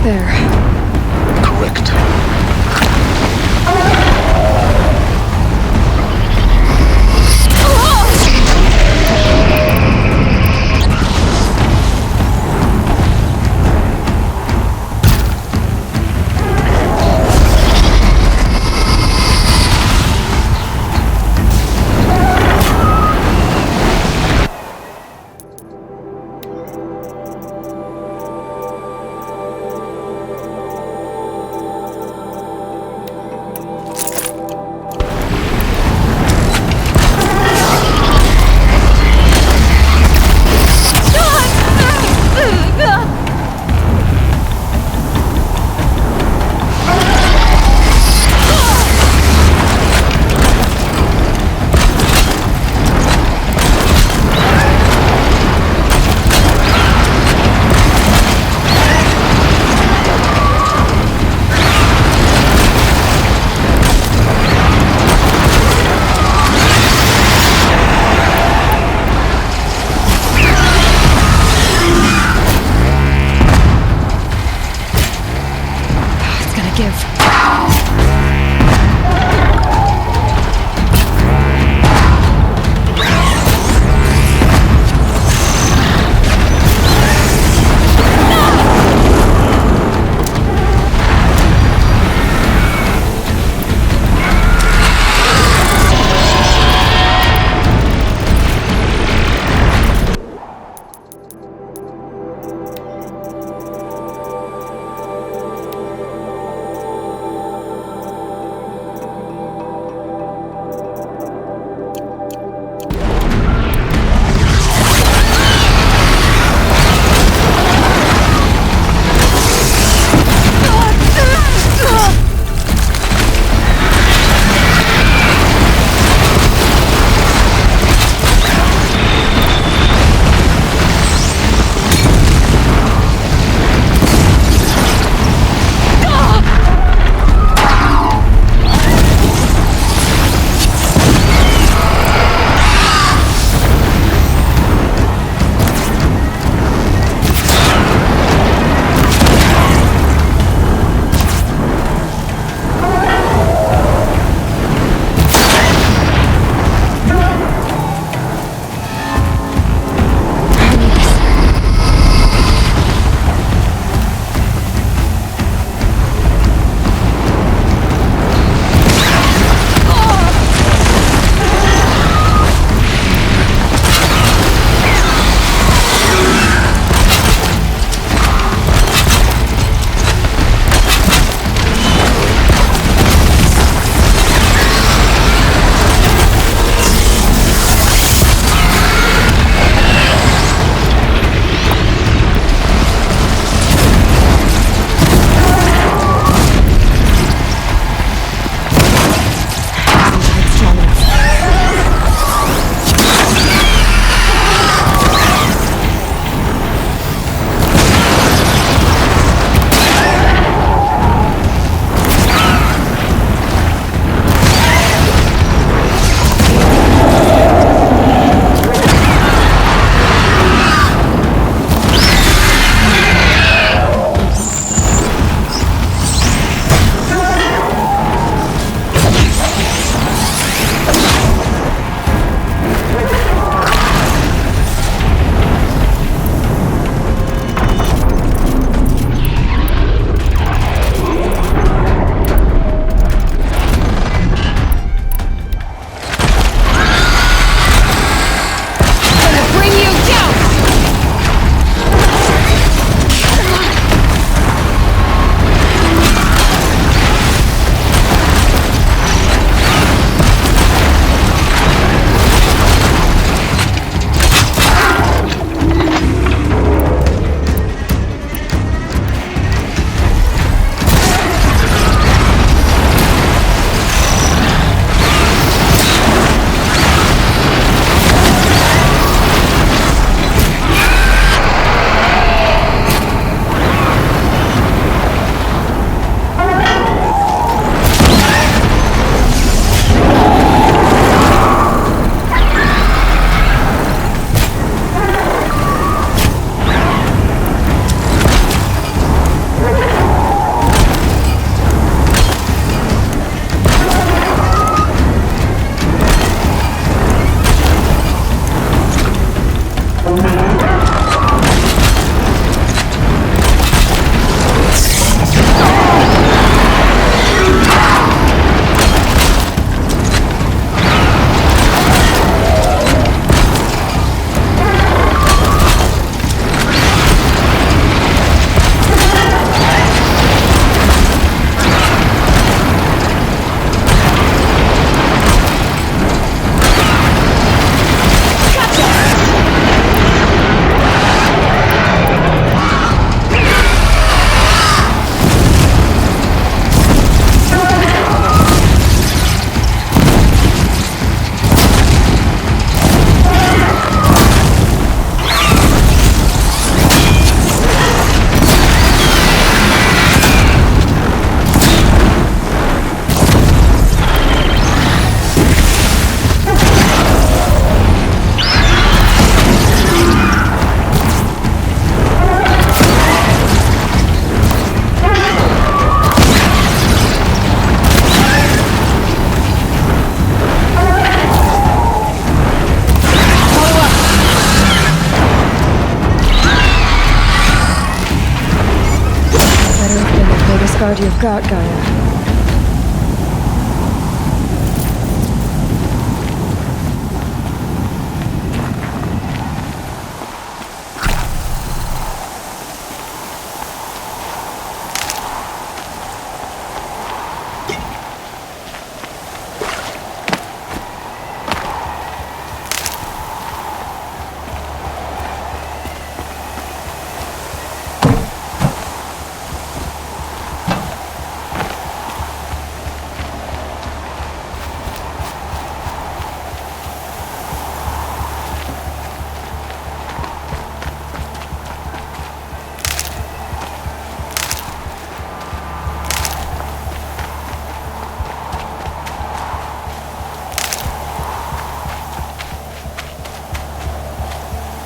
there. Correct. proud you've got, Gaia.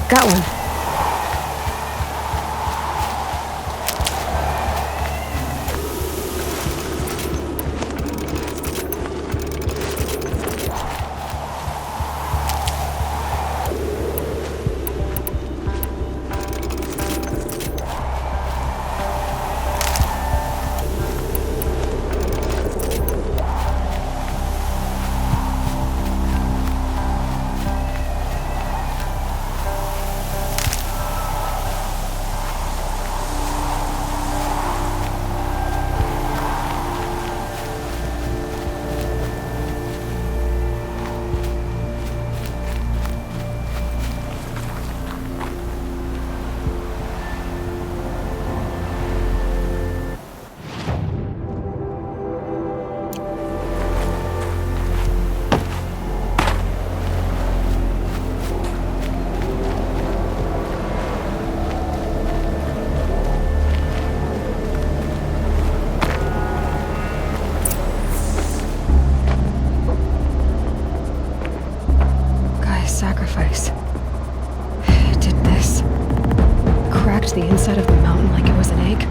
Got one. Sacrifice. It did this. Cracked the inside of the mountain like it was an egg.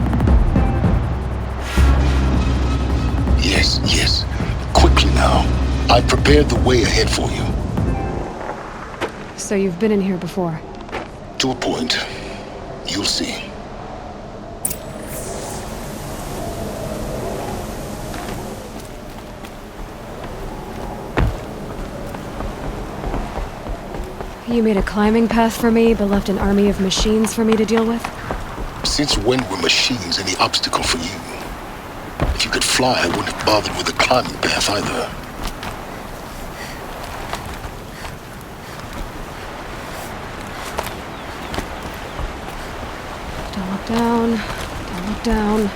Yes, yes. Quickly now. I've prepared the way ahead for you. So you've been in here before? To a point. You'll see. You made a climbing path for me, but left an army of machines for me to deal with? Since when were machines any obstacle for you? If you could fly, I wouldn't have bothered with the climbing path either. Don't look down. Don't look down.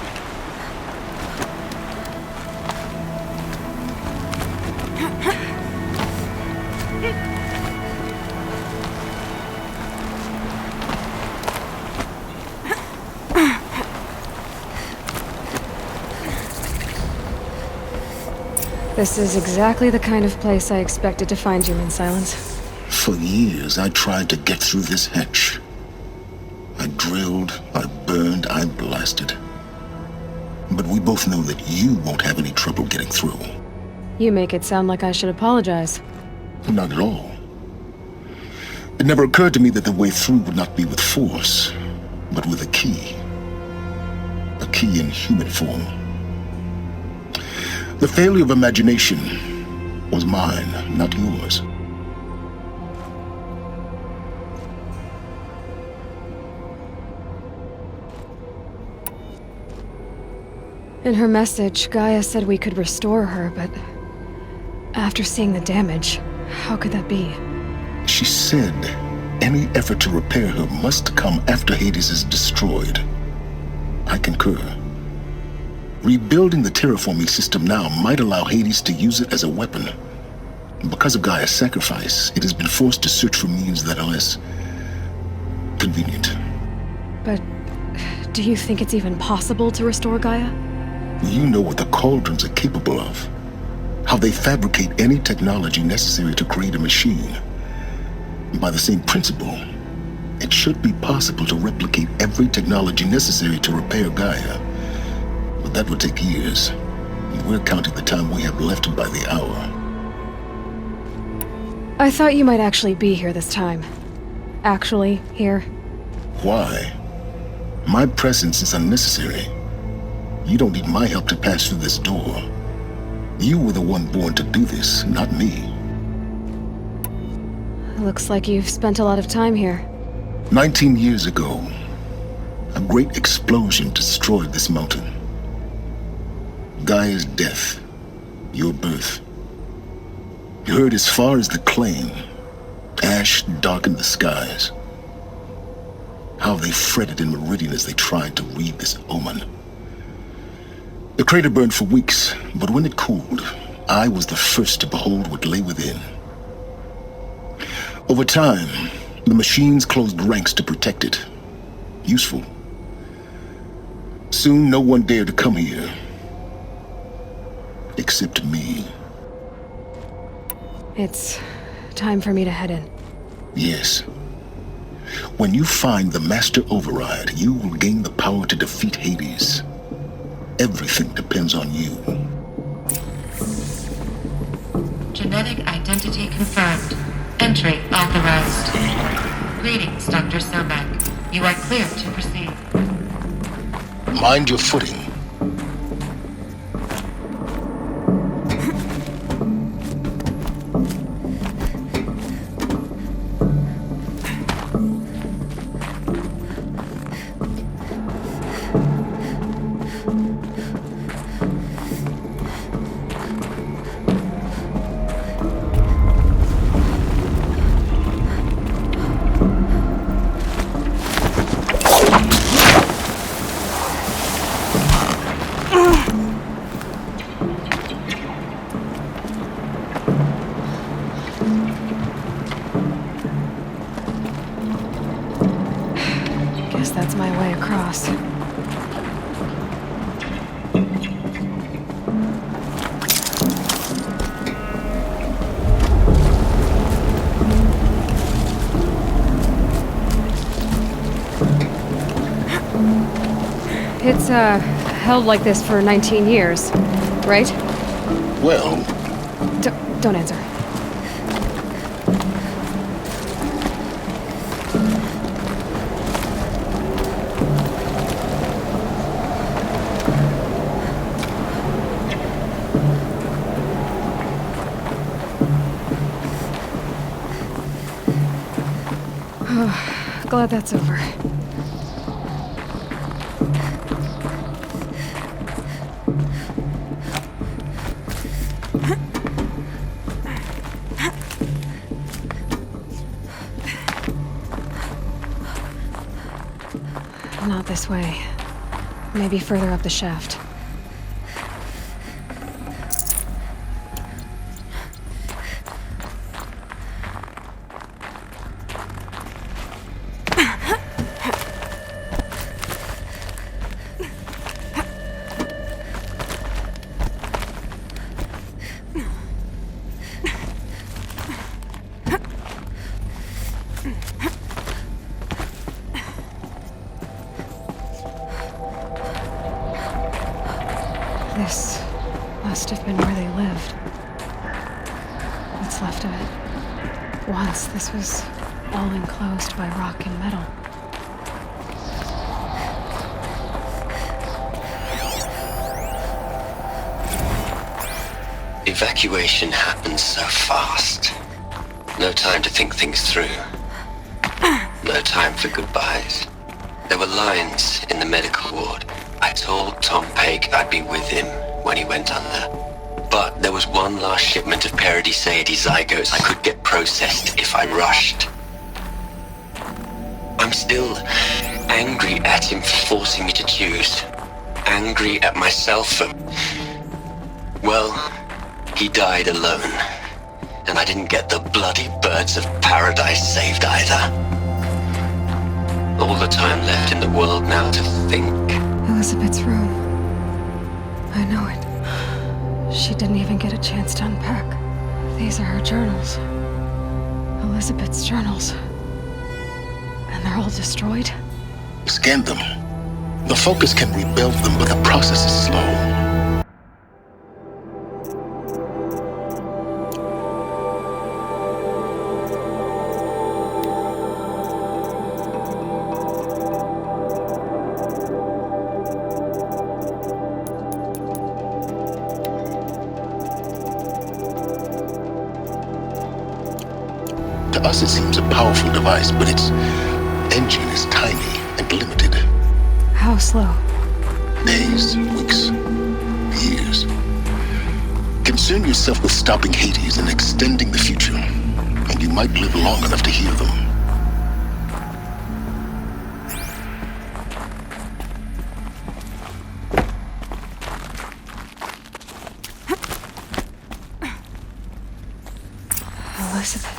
This is exactly the kind of place I expected to find you in, Silence. For years, I tried to get through this hatch. I drilled, I burned, I blasted. But we both know that you won't have any trouble getting through. You make it sound like I should apologize. Not at all. It never occurred to me that the way through would not be with force, but with a key. A key in human form. The failure of imagination was mine, not yours. In her message, Gaia said we could restore her, but after seeing the damage, how could that be? She said any effort to repair her must come after Hades is destroyed. I concur. Rebuilding the terraforming system now might allow Hades to use it as a weapon. Because of Gaia's sacrifice, it has been forced to search for means that are less convenient. But do you think it's even possible to restore Gaia? You know what the cauldrons are capable of. How they fabricate any technology necessary to create a machine. By the same principle, it should be possible to replicate every technology necessary to repair Gaia. But that would take years. We're counting the time we have left by the hour. I thought you might actually be here this time. Actually, here. Why? My presence is unnecessary. You don't need my help to pass through this door. You were the one born to do this, not me. Looks like you've spent a lot of time here. 19 years ago, a great explosion destroyed this mountain. Gaia's death, your birth. You heard as far as the claim. Ash darkened the skies. How they fretted in Meridian as they tried to read this omen. The crater burned for weeks, but when it cooled, I was the first to behold what lay within. Over time, the machines closed ranks to protect it. Useful. Soon, no one dared to come here. Except me. It's time for me to head in. Yes. When you find the Master Override, you will gain the power to defeat Hades. Everything depends on you. Genetic identity confirmed. Entry authorized. Greetings, Dr. Somak. You are clear to proceed. Mind your footing. Guess that's my way across. It's, held like this for 19 years, right? Well, Don't answer. Glad that's over. Not this way. Maybe further up the shaft. This must have been where they lived. What's left of it. Once, this was all enclosed by rock and metal. Evacuation happened so fast. No time to think things through. No time for goodbyes. There were lines in the medical ward. I told Tom Pake I'd be with him when he went under. But there was one last shipment of Paradiseidae zygotes I could get processed if I rushed. I'm still angry at him for forcing me to choose. Angry at myself for... Well, he died alone. And I didn't get the bloody birds of paradise saved either. All the time left in the world now to think. Elizabeth's room. I know it. She didn't even get a chance to unpack. These are her journals. Elizabeth's journals. And they're all destroyed? scan them. The Focus can rebuild them, but the process is slow. To us, it seems a powerful device, but its engine is tiny and limited. How slow? Days, weeks, years. Concern yourself with stopping Hades and extending the future, and you might live long enough to hear them. Elizabeth.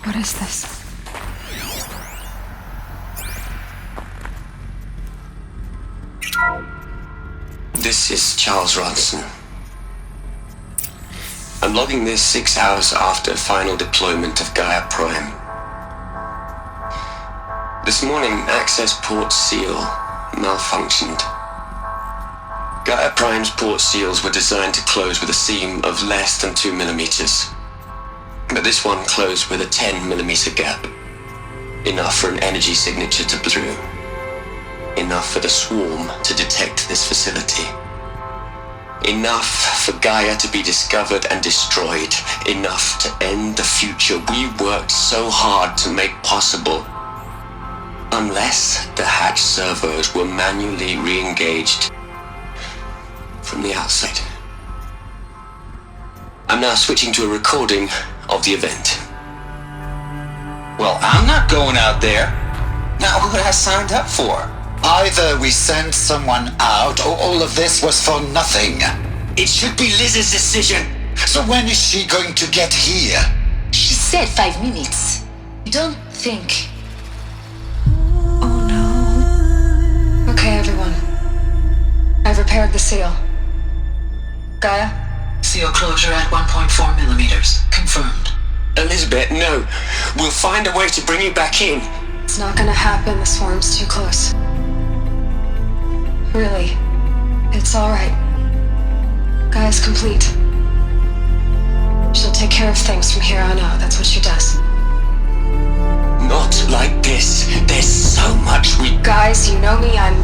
What is this? This is Charles Ronson. I'm logging this 6 hours after final deployment of Gaia Prime. This morning, access port seal malfunctioned. Gaia Prime's port seals were designed to close with a seam of less than 2 millimeters. But this one closed with a 10 millimeter gap. Enough for an energy signature to blow through. Enough for the swarm to detect this facility. Enough for Gaia to be discovered and destroyed. Enough to end the future we worked so hard to make possible. Unless the hatch servos were manually re-engaged from the outside. I'm now switching to a recording of the event. Well, I'm not going out there. Not what I signed up for. Either we sent someone out, or all of this was for nothing. It should be Liz's decision. So when is she going to get here? She said 5 minutes. You don't think... Oh no. Okay, everyone. I've repaired the seal. Gaia? Seal closure at 1.4 millimeters. Confirmed. Elizabeth, no. We'll find a way to bring you back in. It's not gonna happen, the swarm's too close. Really. It's alright. Gaia's complete. She'll take care of things from here on out, that's what she does. Not like this. There's so much we... Guys, you know me, I'm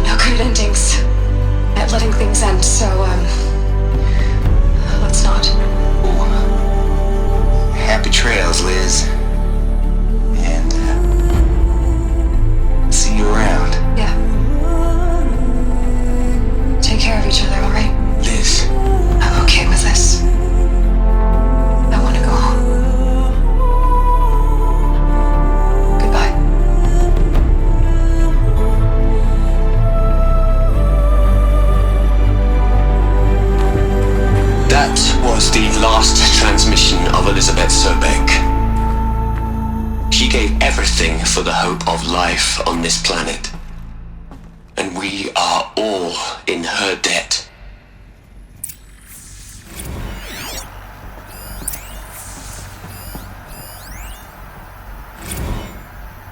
no good at endings. At letting things end, so, let's not. Happy trails, Liz. And, see you around. Yeah. Take care of each other, alright? Liz. I'm okay with this. I want to go home. Goodbye. That was the last transmission of Elizabeth Sobek. She gave everything for the hope of life on this planet. And we are all in her debt.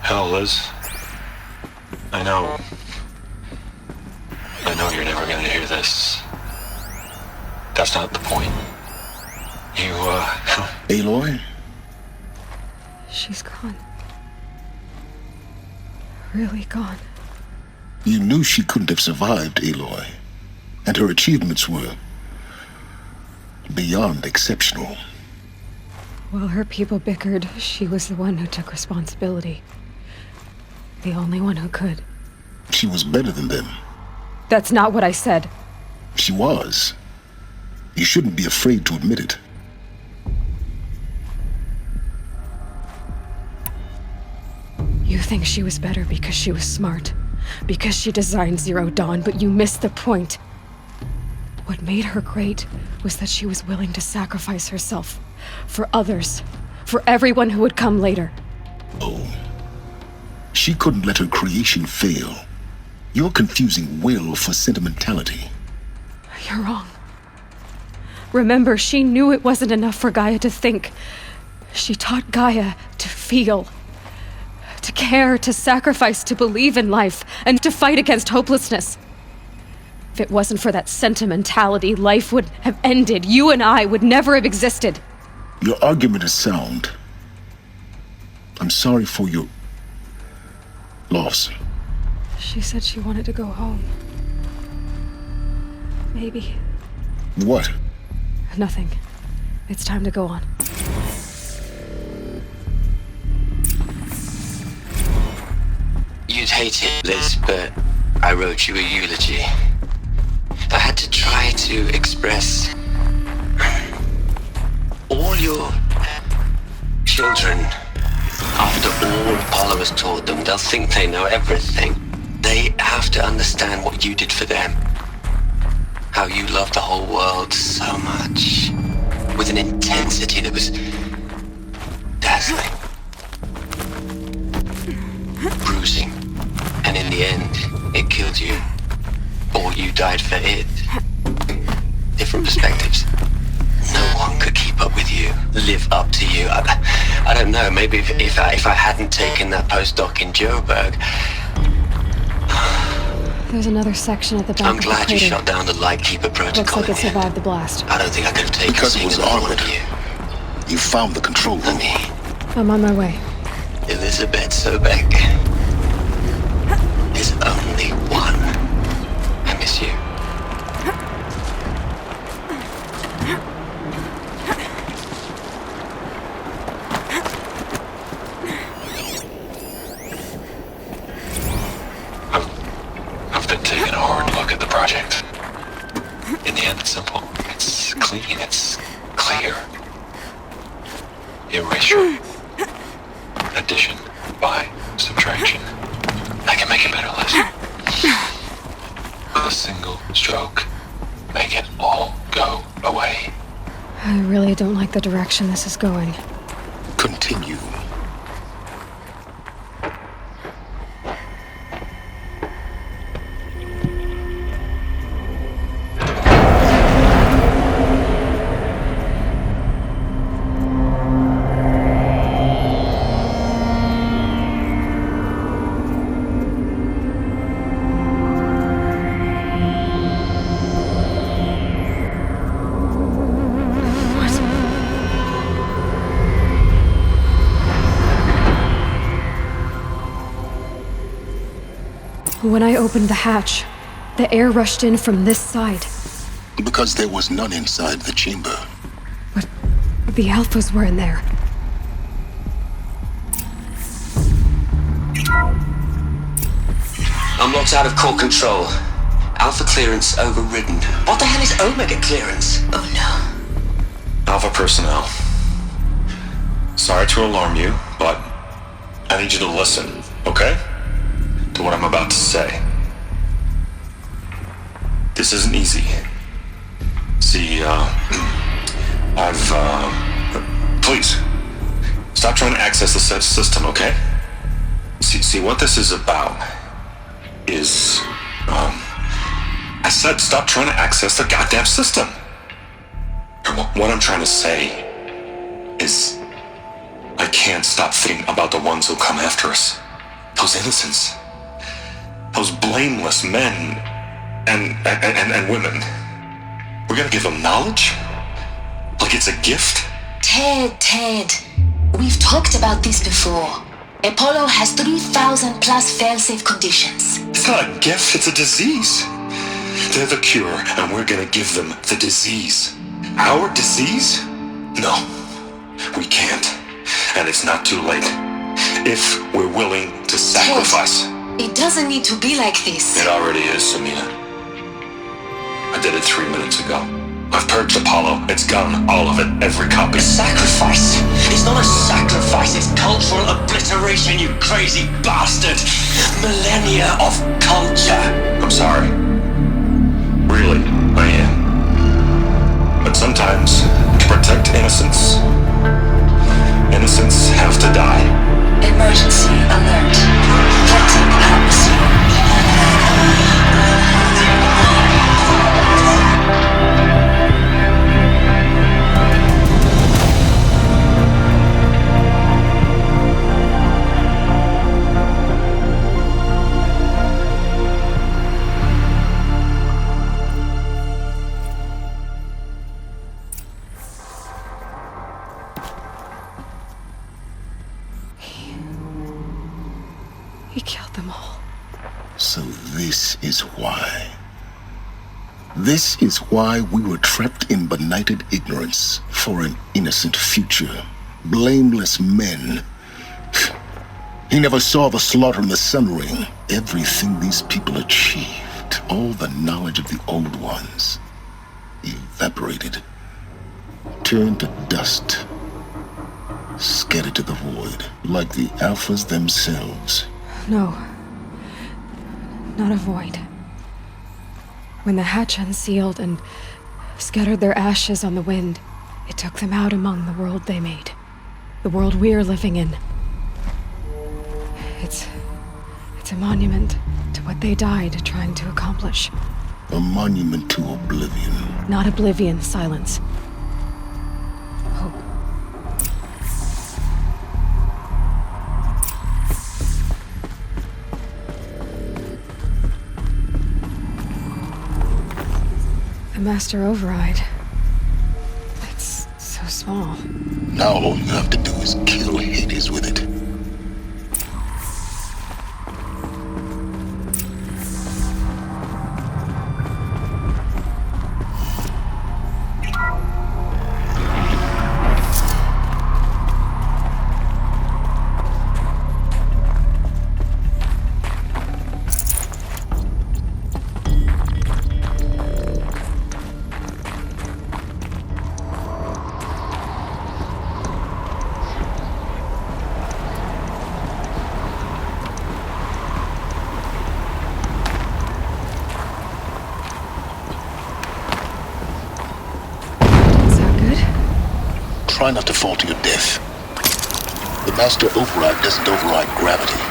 Hell, Liz. I know you're never gonna hear this. That's not the point. You, Aloy? She's gone. Really gone. You knew she couldn't have survived, Aloy. And her achievements were beyond exceptional. While her people bickered, she was the one who took responsibility. The only one who could. She was better than them. That's not what I said. She was. You shouldn't be afraid to admit it. You think she was better because she was smart, because she designed Zero Dawn, but you missed the point. What made her great was that she was willing to sacrifice herself for others, for everyone who would come later. Oh. She couldn't let her creation fail. You're confusing will for sentimentality. You're wrong. Remember, she knew it wasn't enough for Gaia to think. She taught Gaia to feel. To care, to sacrifice, to believe in life, and to fight against hopelessness. If it wasn't for that sentimentality, life would have ended. You and I would never have existed. Your argument is sound. I'm sorry for your loss. She said she wanted to go home. Maybe. What? Nothing. It's time to go on. hate it, Liz, but I wrote you a eulogy. I had to try to express all your children. After all Apollo has taught them, they'll think they know everything. They have to understand what you did for them. How you loved the whole world so much. With an intensity that was dazzling. Bruising. And in the end, it killed you. Or you died for it. Different perspectives. No one could keep up with you, live up to you. I don't know, maybe if I hadn't taken that postdoc in Joburg. There's another section at the back I'm of the glad you crater. shot down the Lightkeeper protocol. Looks like in it the end. survived the blast. I don't think I could have taken Because it was single one armored. of you. You found the control room. Me, I'm on my way. Elizabeth Sobek. There's only one. I miss you. I've been taking a hard look at the project. In the end, it's simple. It's clean. It's clear. Erasure. Addition by subtraction. I can make a better list. With a single stroke, make it all go away. I really don't like the direction this is going. Continue. When I opened the hatch, the air rushed in from this side. Because there was none inside the chamber. But the Alphas were in there. I'm locked out of core control. Alpha clearance overridden. What the hell is Omega clearance? Oh no. Alpha personnel. Sorry to alarm you, but I need you to listen, okay? To what I'm about to say. This isn't easy. See, please, stop trying to access the system, okay? See, what this is about is, I said stop trying to access the goddamn system. What I'm trying to say is, I can't stop thinking about the ones who come after us. Those innocents. Those blameless men and women. We're gonna give them knowledge? Like it's a gift? Ted, we've talked about this before. Apollo has 3,000 plus fail-safe conditions. It's not a gift, it's a disease. They're the cure, and we're gonna give them the disease. Our disease? No, we can't. And it's not too late. If we're willing to sacrifice. It doesn't need to be like this. It already is, Samina. I did it 3 minutes ago. I've purged Apollo. It's gone, all of it, every copy. Sacrifice? It's not a sacrifice, it's cultural obliteration, you crazy bastard! Millennia of culture! I'm sorry. Really, I am. But sometimes, to protect innocence, innocents have to die. Emergency alert. Detecting atmosphere. He killed them all. So this is why. This is why we were trapped in benighted ignorance for an innocent future. Blameless men. He never saw the slaughter in the Sun Ring. Everything these people achieved, all the knowledge of the old ones, evaporated, turned to dust, scattered to the void, like the Alphas themselves. No. Not a void. When the hatch unsealed and scattered their ashes on the wind, it took them out among the world they made. The world we're living in. It's a monument to what they died trying to accomplish. A monument to oblivion. Not oblivion, Silence. Hope. The Master Override. It's so small. Now all you have to do is kill Hades with it. Try not to fall to your death. The Master Override doesn't override gravity.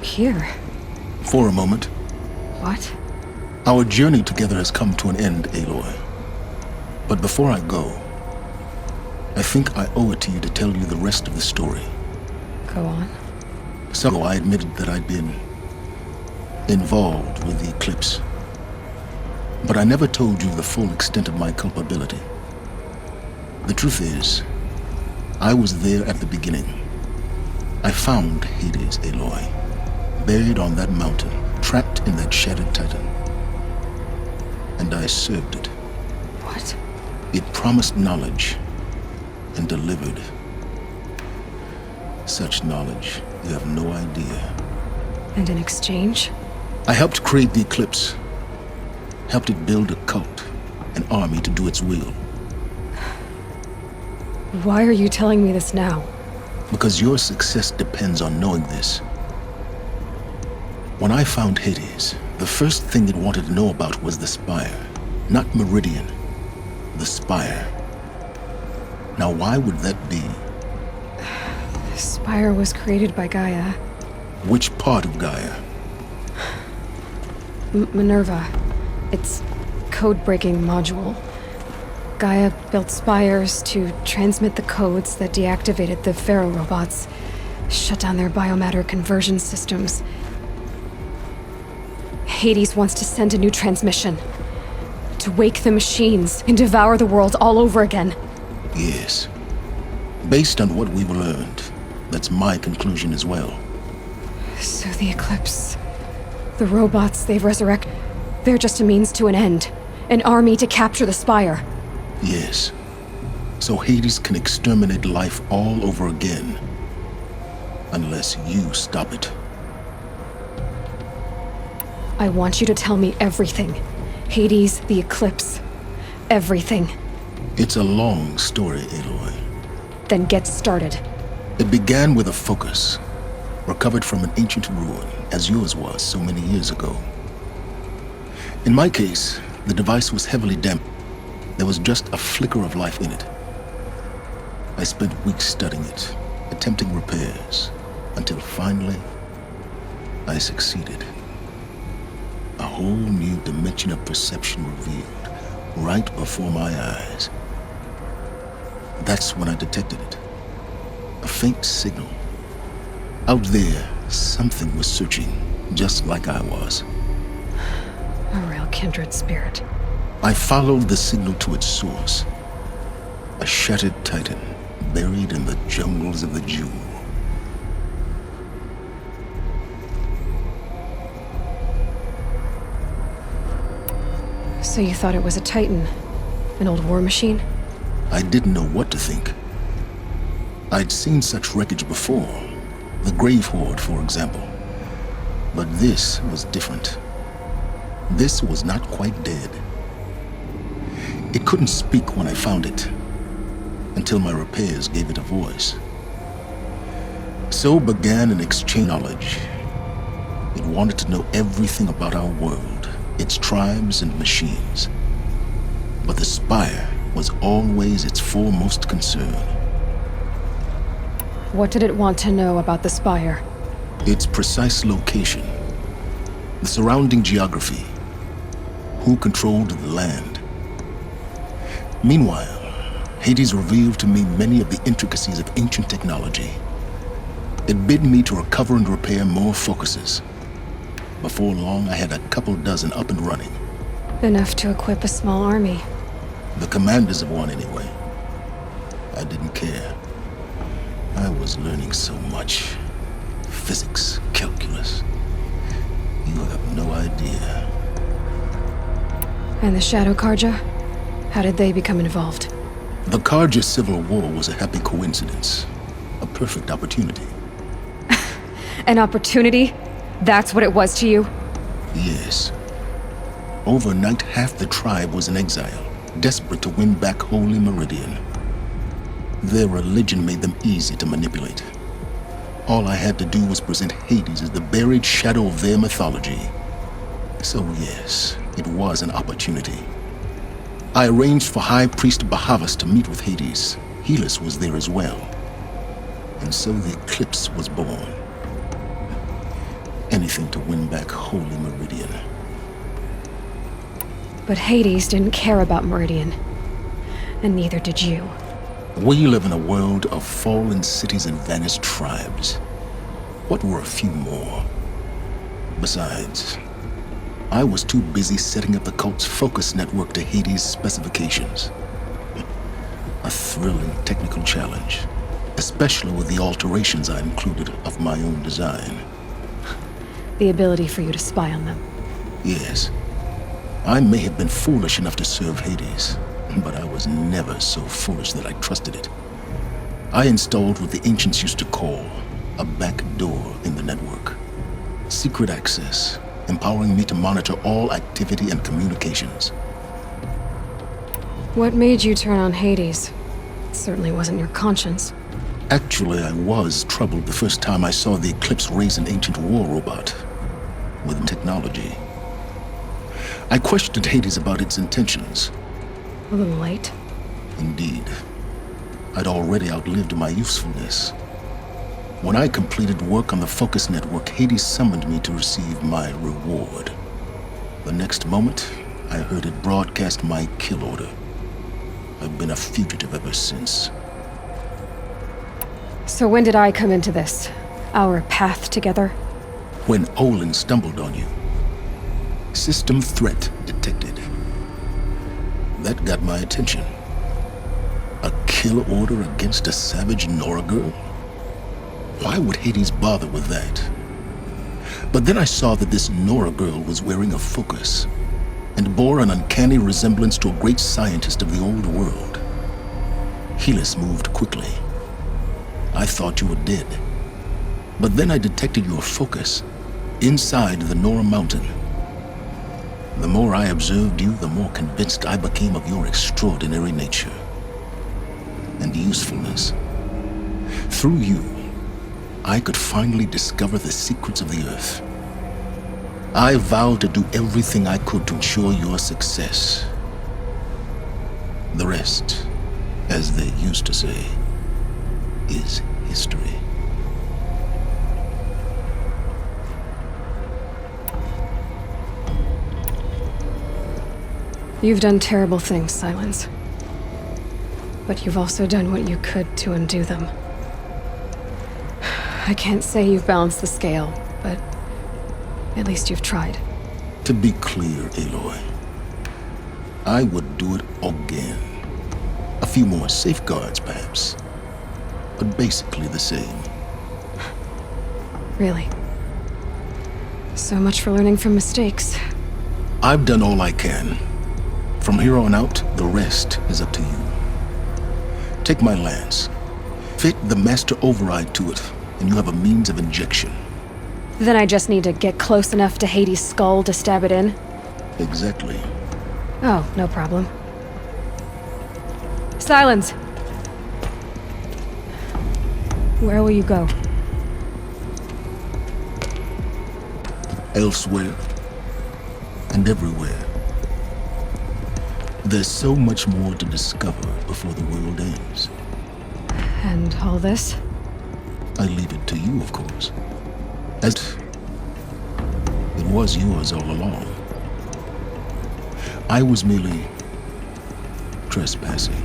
Here. For a moment. What? Our journey together has come to an end, Aloy. But before I go, I think I owe it to you to tell you the rest of the story. Go on. So I admitted that I'd been involved with the eclipse. But I never told you the full extent of my culpability. The truth is, I was there at the beginning. I found Hades, Aloy. Buried on that mountain, trapped in that shattered titan. And I served it. What? It promised knowledge and delivered. Such knowledge, you have no idea. And in exchange? I helped create the eclipse. Helped it build a cult, an army to do its will. Why are you telling me this now? Because your success depends on knowing this. When I found Hades, the first thing it wanted to know about was the Spire. Not Meridian. The Spire. Now why would that be? The Spire was created by Gaia. Which part of Gaia? Minerva. Its code-breaking module. Gaia built spires to transmit the codes that deactivated the Pharaoh robots, shut down their biomatter conversion systems. Hades wants to send a new transmission. To wake the machines and devour the world all over again. Yes. Based on what we've learned, that's my conclusion as well. So the Eclipse... the robots they've resurrected... they're just a means to an end. An army to capture the Spire. Yes. So Hades can exterminate life all over again. Unless you stop it. I want you to tell me everything. Hades, the Eclipse. Everything. It's a long story, Aloy. Then get started. It began with a focus, recovered from an ancient ruin, as yours was so many years ago. In my case, The device was heavily damped. There was just a flicker of life in it. I spent weeks studying it, attempting repairs, until finally, I succeeded. A whole new dimension of perception revealed, right before my eyes. That's when I detected it. A faint signal. Out there, something was searching, just like I was. A real kindred spirit. I followed the signal to its source. A shattered titan, buried in the jungles of the Jewel. So you thought it was a titan? An old war machine? I didn't know what to think. I'd seen such wreckage before. The Grave Horde, for example. But this was different. This was not quite dead. It couldn't speak when I found it, until my repairs gave it a voice. So began an exchange of knowledge. It wanted to know everything about our world, its tribes and machines. But the Spire was always its foremost concern. What did it want to know about the Spire? Its precise location, the surrounding geography, who controlled the land. Meanwhile, Hades revealed to me many of the intricacies of ancient technology. It bid me to recover and repair more focuses. Before long, I had a couple dozen up and running. Enough to equip a small army. The commanders of one, anyway. I didn't care. I was learning so much. Physics, calculus. You have no idea. And the Shadow Karja? How did they become involved? The Karja Civil War was a happy coincidence. A perfect opportunity. An opportunity? That's what it was to you? Yes. Overnight, half the tribe was in exile, desperate to win back Holy Meridian. Their religion made them easy to manipulate. All I had to do was present Hades as the buried shadow of their mythology. So yes, it was an opportunity. I arranged for High Priest Bahavas to meet with Hades. Helis was there as well. And so the eclipse was born. Anything to win back Holy Meridian. But Hades didn't care about Meridian. And neither did you. We live in a world of fallen cities and vanished tribes. What were a few more? Besides, I was too busy setting up the cult's focus network to Hades' specifications. A thrilling technical challenge, especially with the alterations I included of my own design. The ability for you to spy on them. Yes, I may have been foolish enough to serve Hades, but I was never so foolish that I trusted it. I installed what the ancients used to call a back door in the network. Secret access, empowering me to monitor all activity and communications. What made you turn on Hades? It certainly wasn't your conscience. Actually, I was troubled the first time I saw the Eclipse raise an ancient war robot with technology. I questioned Hades about its intentions. A little late. Indeed. I'd already outlived my usefulness. When I completed work on the Focus Network, Hades summoned me to receive my reward. The next moment, I heard it broadcast my kill order. I've been a fugitive ever since. So when did I come into this? Our path together? When Olin stumbled on you. System threat detected. That got my attention. A kill order against a savage Nora girl? Why would Hades bother with that? But then I saw that this Nora girl was wearing a focus and bore an uncanny resemblance to a great scientist of the old world. Helis moved quickly. I thought you were dead. But then I detected your focus inside the Nora mountain. The more I observed you, the more convinced I became of your extraordinary nature and usefulness. Through you, I could finally discover the secrets of the Earth. I vowed to do everything I could to ensure your success. The rest, as they used to say, is history. You've done terrible things, Silence. But you've also done what you could to undo them. I can't say you've balanced the scale, but at least you've tried. To be clear, Aloy, I would do it again. A few more safeguards, perhaps, but basically the same. Really. So much for learning from mistakes. I've done all I can. From here on out, the rest is up to you. Take my lance. Fit the master override to it, and you have a means of injection. Then I just need to get close enough to Hades' skull to stab it in? Exactly. Oh, no problem. Silence! Where will you go? Elsewhere and everywhere. There's so much more to discover before the world ends. And all this? I leave it to you, of course. As it was yours all along. I was merely trespassing.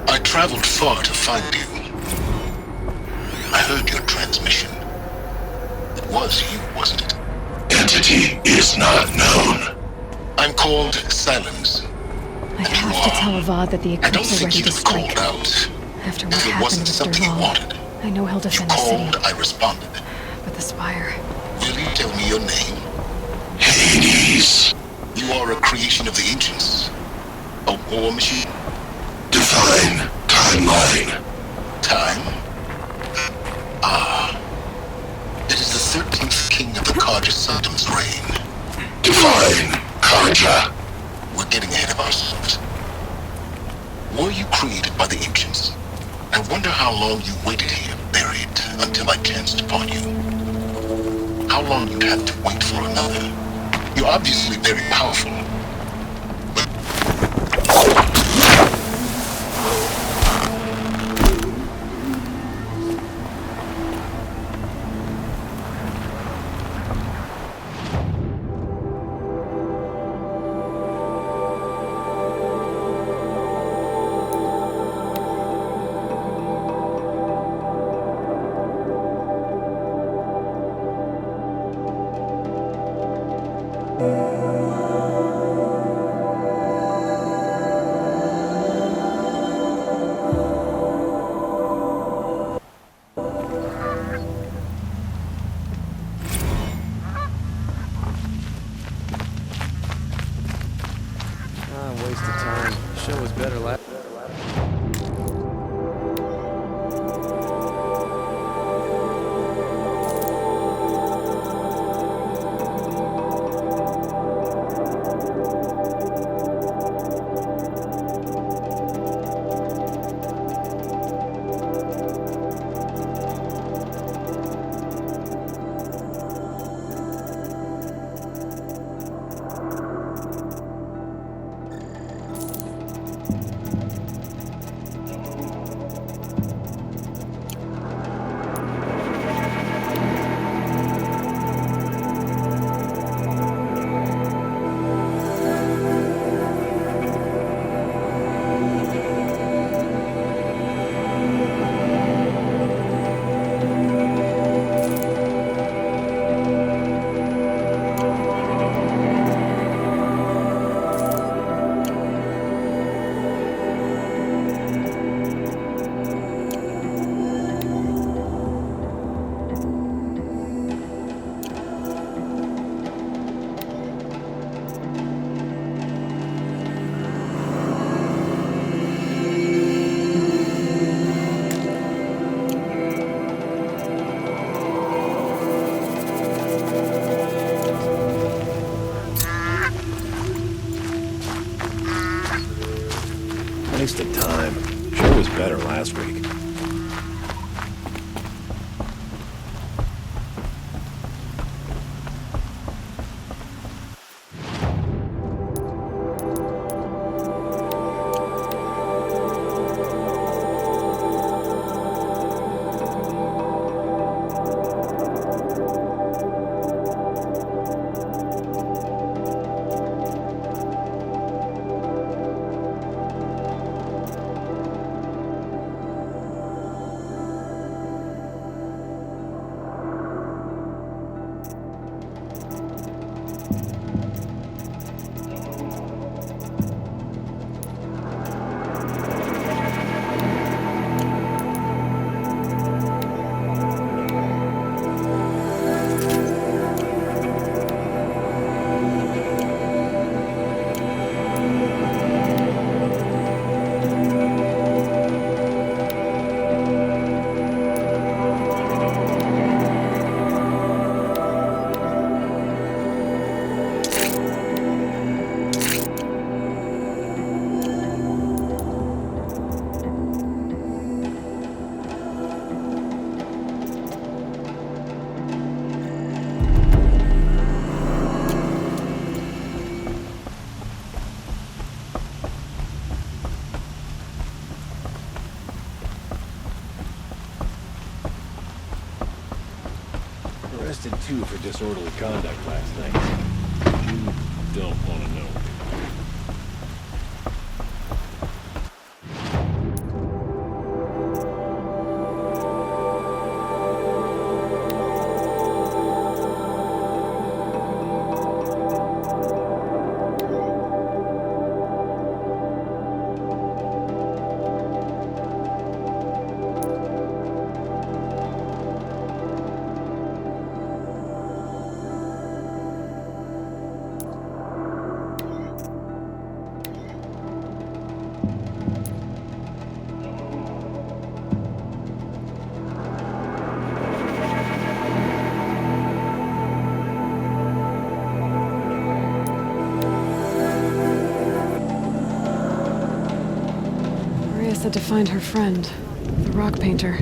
I traveled far to find you. I heard your transmission. It was you, wasn't it? Entity is not known. I'm called Silence. I have to tell Avad that the I don't Eclipse are think ready you'd to have strike. called out. After what If it happened wasn't with something you Derval, wanted. I know he'll You defend the city. called, I responded. But the Spire... Will you tell me your name? Hades. You are a creation of the ancients. A war machine. Define timeline. Time? Ah. It is the 13th king of the Karja Sanctum's reign. Define Karja. We're getting ahead of ourselves. Were you created by the ancients? I wonder how long you waited here, buried, until I chanced upon you. How long you'd have to wait for another. You're obviously very powerful. time. Sure was better last week. Arrested two for disorderly conduct last night. You don't want to know. Said to find her friend, the rock painter.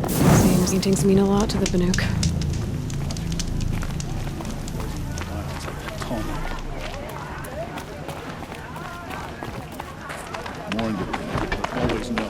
Seems paintings mean a lot to the Banuk. Always know.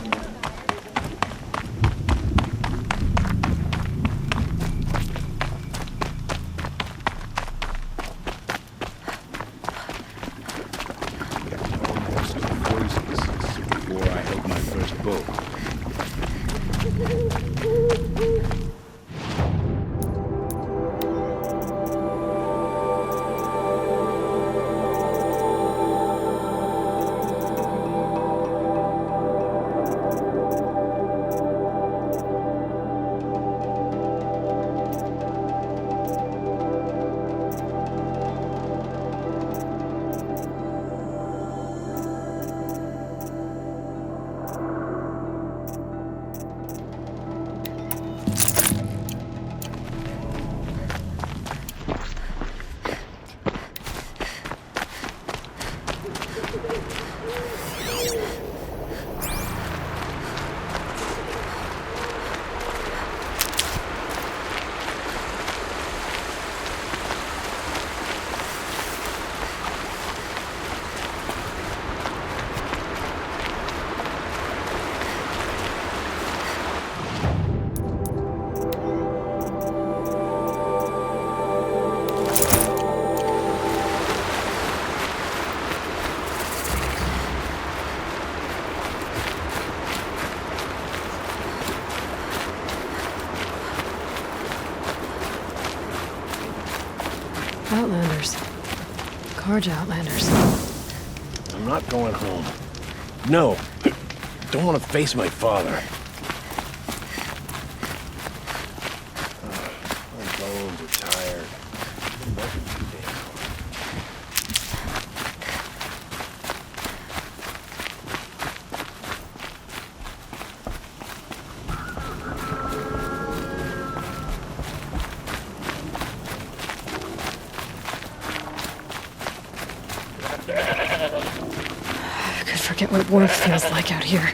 Outlanders. Karja Outlanders. I'm not going home. No. Don't want to face my father. My bones are tired. Been working too damn hard. I could forget forget what warmth feels like out here.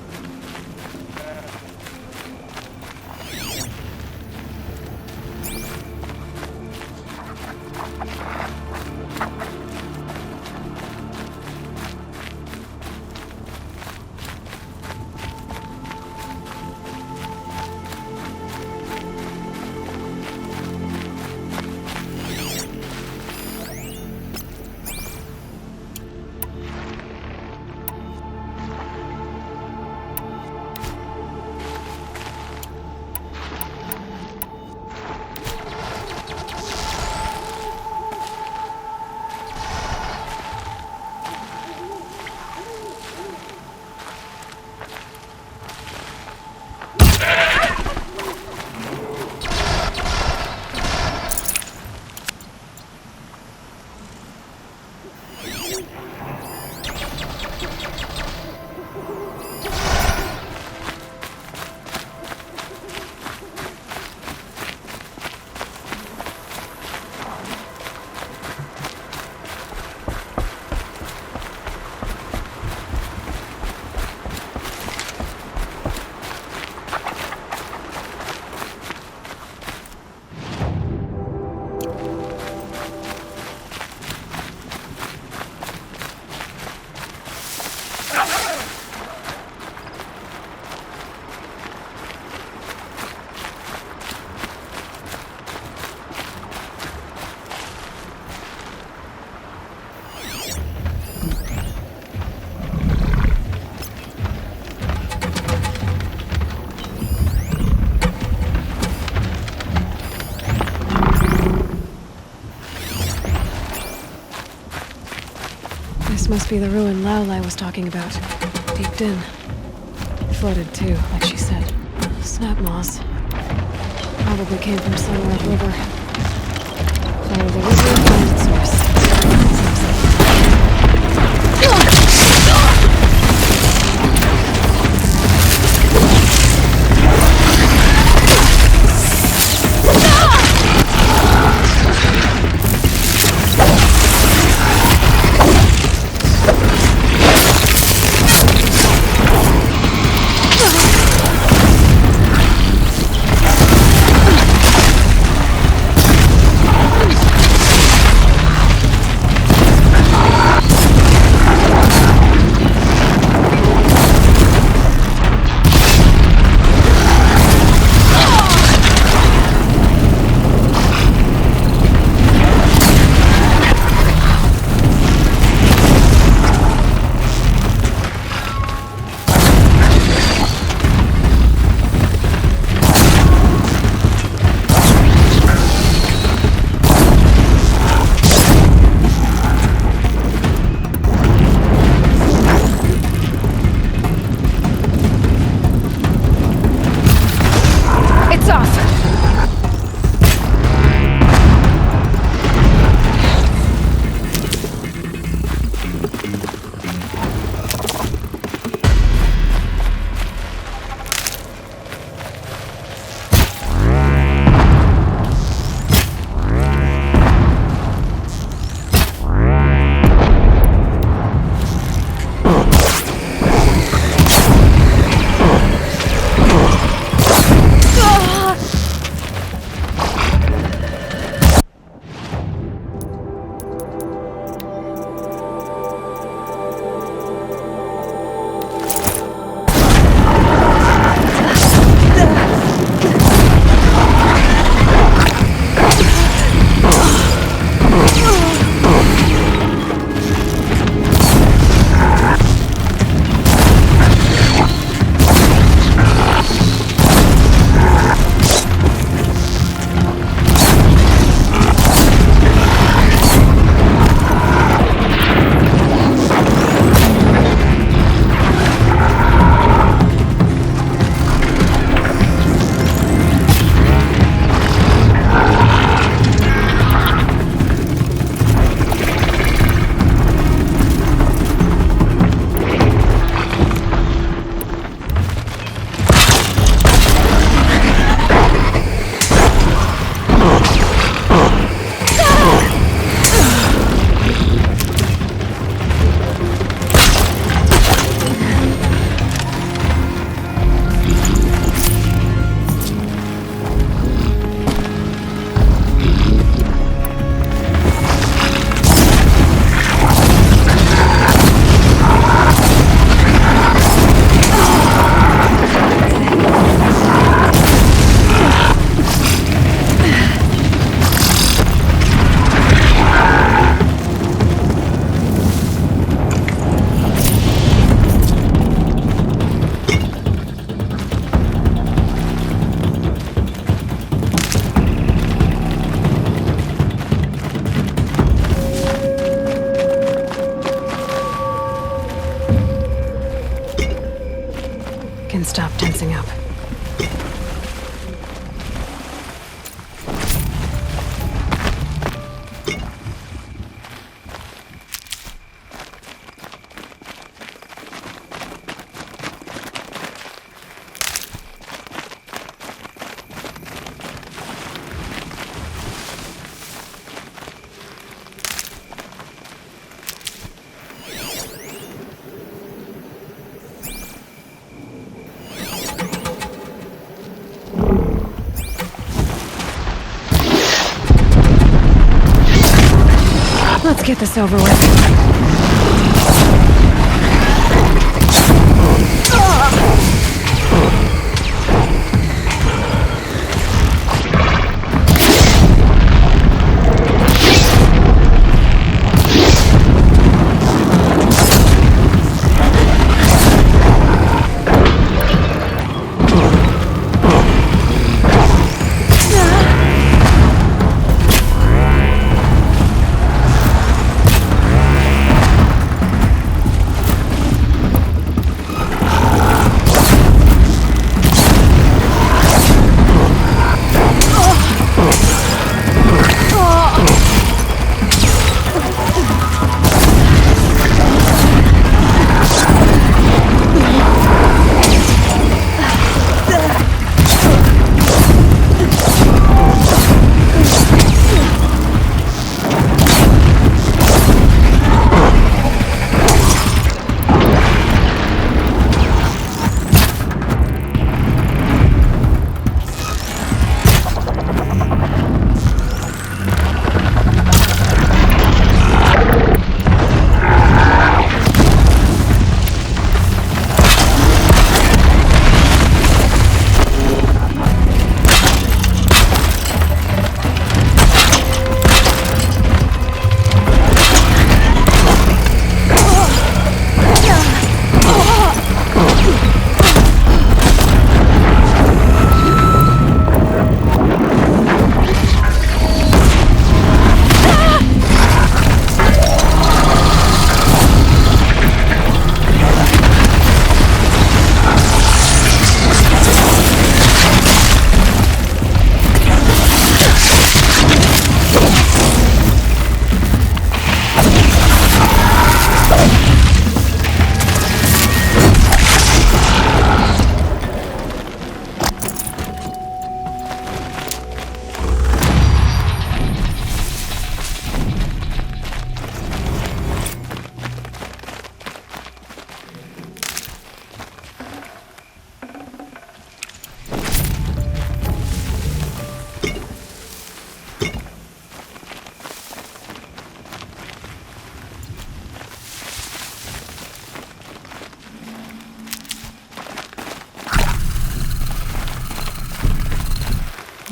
This must be the ruin Aloy was talking about. Deep in. Flooded too, like she said. Snap moss. Probably came from somewhere upriver. Follow the river and find its source. stop tensing up. Let's get this over with.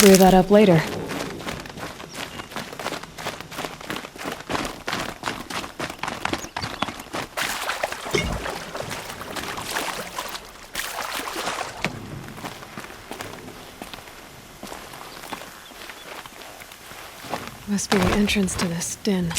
Clear that up later. Must be the entrance to this den.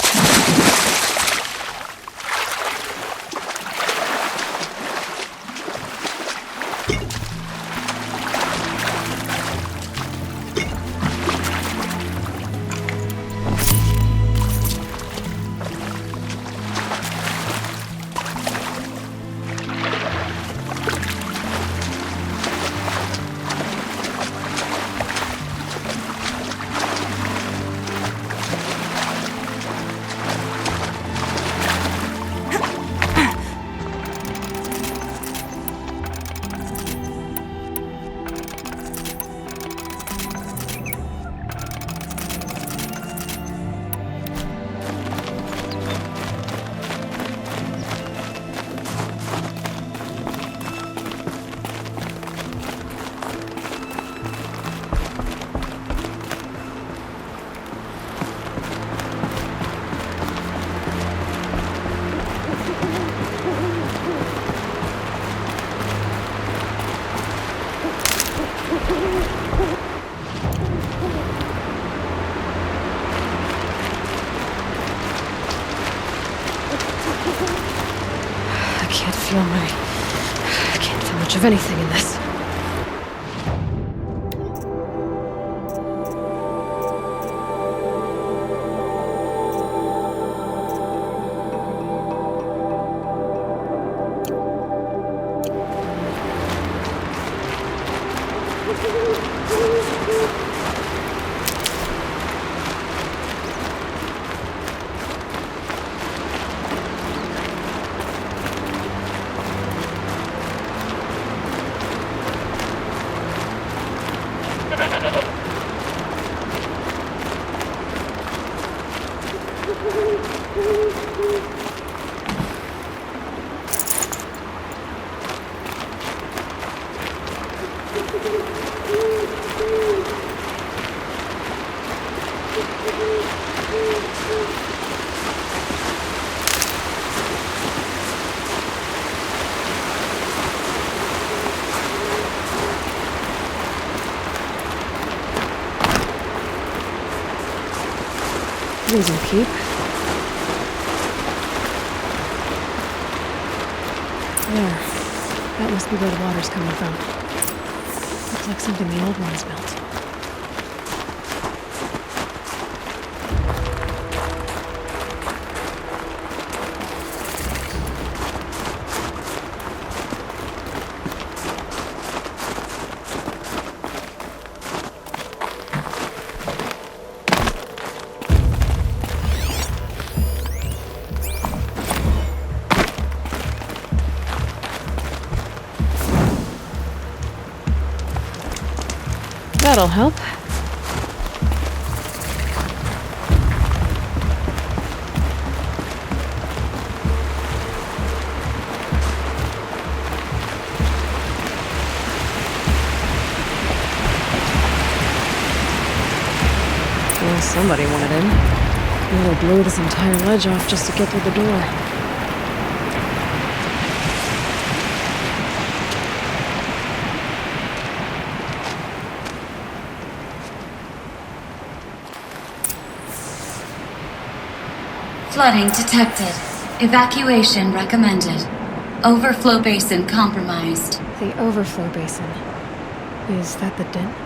of anything in this. Losing keep. There. That must be where the water's coming from. Looks like something the old ones built. That'll help. Well, somebody wanted in. We'll blow this entire ledge off just to get through the door. Flooding detected. Evacuation recommended. Overflow basin compromised. The overflow basin. Is that the den?